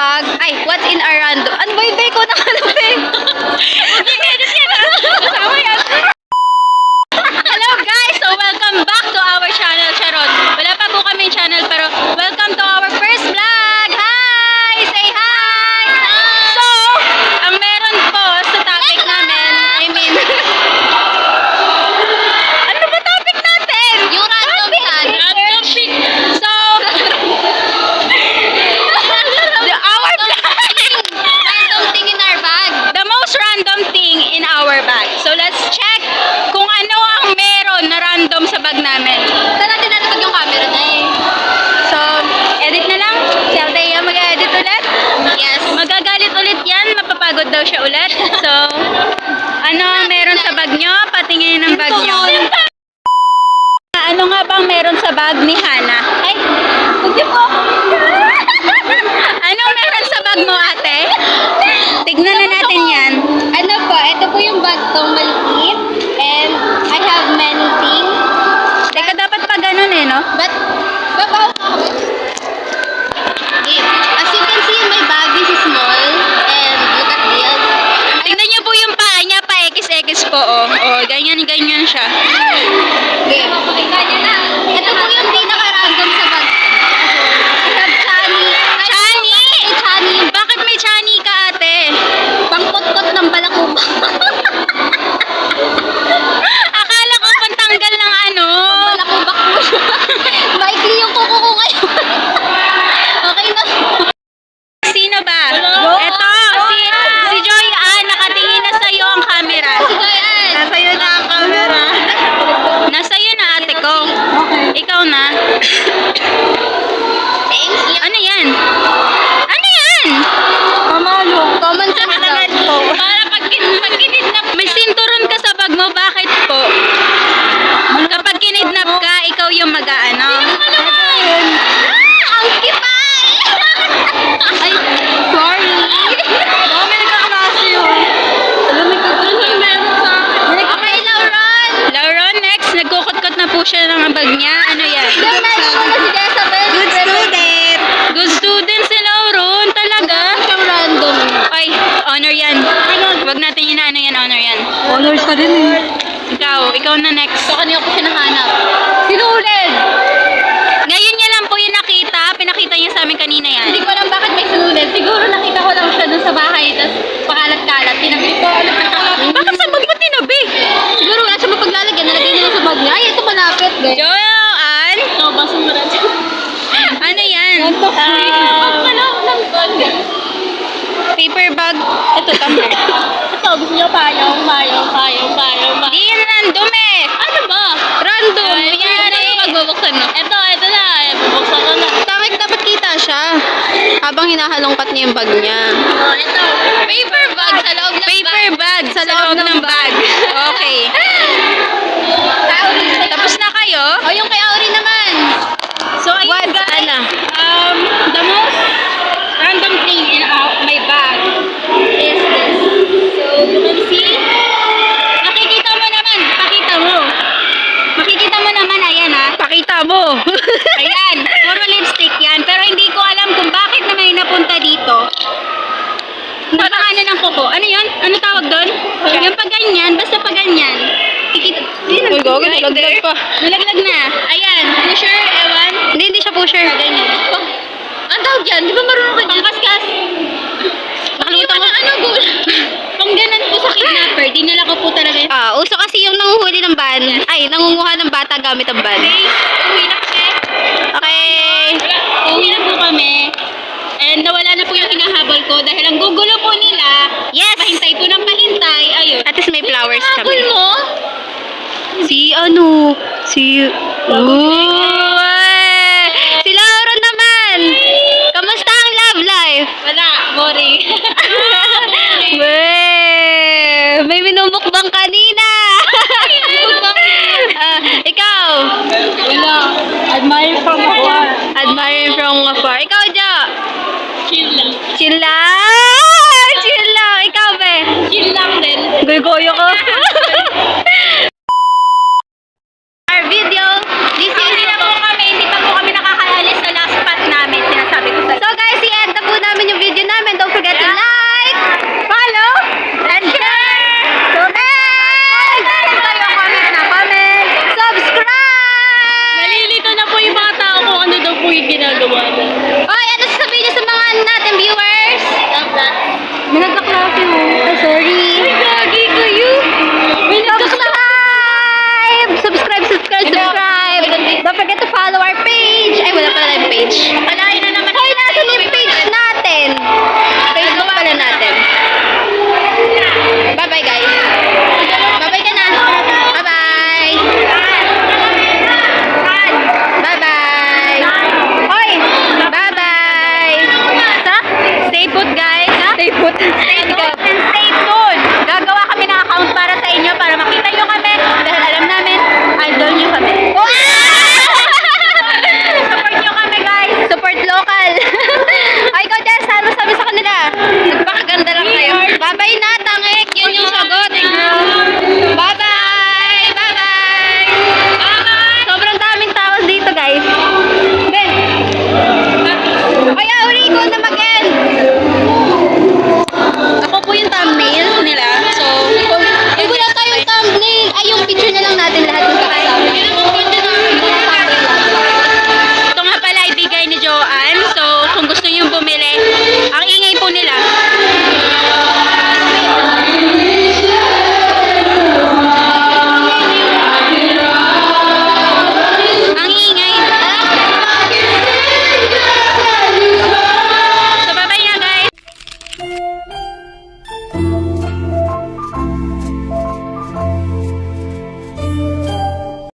bag? Ay, what's in our random? Ano ba yung ko na kalapin? Edit yan ha. Kasama yan. Hello guys! So welcome back to our channel, Charot. Wala pa po kami channel pero welcome to our first vlog! Hi! Say hi! So, ang meron po sa topic namin, ano ba topic natin? Yung random chat. Random pic. So, Random thing in our bag. the most random thing in our bag. So let's check kung ano ang meron na random sa bag namin. Saan natin natapag yung camera na eh? So, edit na lang. Si Althea mag-edit ulit. Yes. Magagalit ulit yan. Mapapagod daw siya ulit. So, ano ang meron sa bag nyo? Patingin ng bag nyo. Ano nga bang meron sa bag ni Hana? Ay, huwag niyo po ako. Anong meron sa bag mo, ate? Tignan na natin yan. Ano po, ito po yung bag ko, maliit. And I have many things. Teka, dapat pa ganun eh, no? But, babaw ko ako. Okay. As you can see in my bag, this is small. And look at this. Tingnan niyo po yung paa niya, pa X po, oh. Oh, ganyan siya. Okay. Ito po yung pinaka-random sa bag. I have chani. Chani! Chani. Bakit may chani ka, ate? Pangkot-kot ng balakubak. Akala ko pantanggal ng ano. Balakubak po siya. Maikli yung kuko ko ngayon. Okay na. Sino ba? Hello? Eto, si Joy Ann, nakatingin na sa'yo ang camera. Si Joyanne. Nasa'yo na ang camera. Nasa'yo na, ate ko. Ikaw na. Thanks. Ano yan? Ano yan? Pamalo. Common sense daw. Para pag kinidnap, may sinturon ka sa bag mo, bakit po? Kapag kinidnap ka, ikaw yung mag-aano. Ang kipay! Ay, sorry. Baka may nagkaklase yun. Alam mo, kagulong meron sa akin. Okay, Lauron. Lauron, next, nagkukot-kot na po siya ng bag niya. Ano yan? Yung next ko na si Jezabel. Good student! Good student si Lauron, talaga. Siyang random. Ay, honor yan. Huwag natin inaano yan, honor yan. Honors ka din eh. Ikaw na next. So, kanina ko siya nahanap. Sinulid! Ngayon niya lang po yung nakita. Pinakita niya sa amin kanina yan. Hindi ko alam bakit may sinulid. Siguro nakita ko lang siya dun sa bahay, tapos pakalat-kalat. Tinagpit ko, Bakit sa bag mo tinabi? siguro wala siya mapaglalagyan. Nalagay niya lang sa bag niya. Ay, ito malapit. Joanne! Ito, basa mo rin. Ano yan? Ng bag. Paper bag. Ito, tumbler. Ito, gusto niyo payong. Di yan random eh. Ano ba? Random. Ay, Yan ano eh. magbubuksan no? Ito na. Bubuksan ko na. Bakit dapat kita siya? Habang hinahalongkat niya yung bag niya. Oh, ito. Paper bag sa loob ng bag. Paper bag sa loob ng bag. Okay. Tapos na kayo? O, yung kay Auri naman. So, ayun guys. The most random thing in my bag is this. So, you can see. Nakikita mo naman. Pakita mo. Makikita mo naman. Ayan ha. Pakita mo. Ayan. Puro lipstick yan. Pero hindi ko alam kung bakit na may napunta dito. Parang ano ng kuko. Ano yun? Ano tawag doon? Yung pag ganyan. Basta pag ganyan. Kikita. Nalaglag pa. Nalaglag na. Ayan. Pusher, ewan. Hindi siya pusher. Ganyan. Ang tawag dyan? Di ba marunong ka dyan? Pangkaskas. Nakalimutan ko. Ano, goal? Pang ganun po sa kidnapper. Dinala ko po talaga yun. Uso kasi yung nanguhuli ng ban. Ay, nangunguha ng bata gamit ang ban. Okay. Uwi na kami. Okay. Uwi na po kami. And nawala na po yung hinahabol ko dahil ang gugulo po nila. Yes. Pahintay po ng pahintay. Ayun. At least may flowers kami. Habol mo? Si si Laura naman. Kamusta ang love life? Wala. Boring. May minumukbang kanina. Ikaw. Wala. Admire from afar. Admiring from afar. Ikaw, Jo. Chill lang. Chill lang. Chill lang. Ikaw, be. Chill lang din. Goyo ko.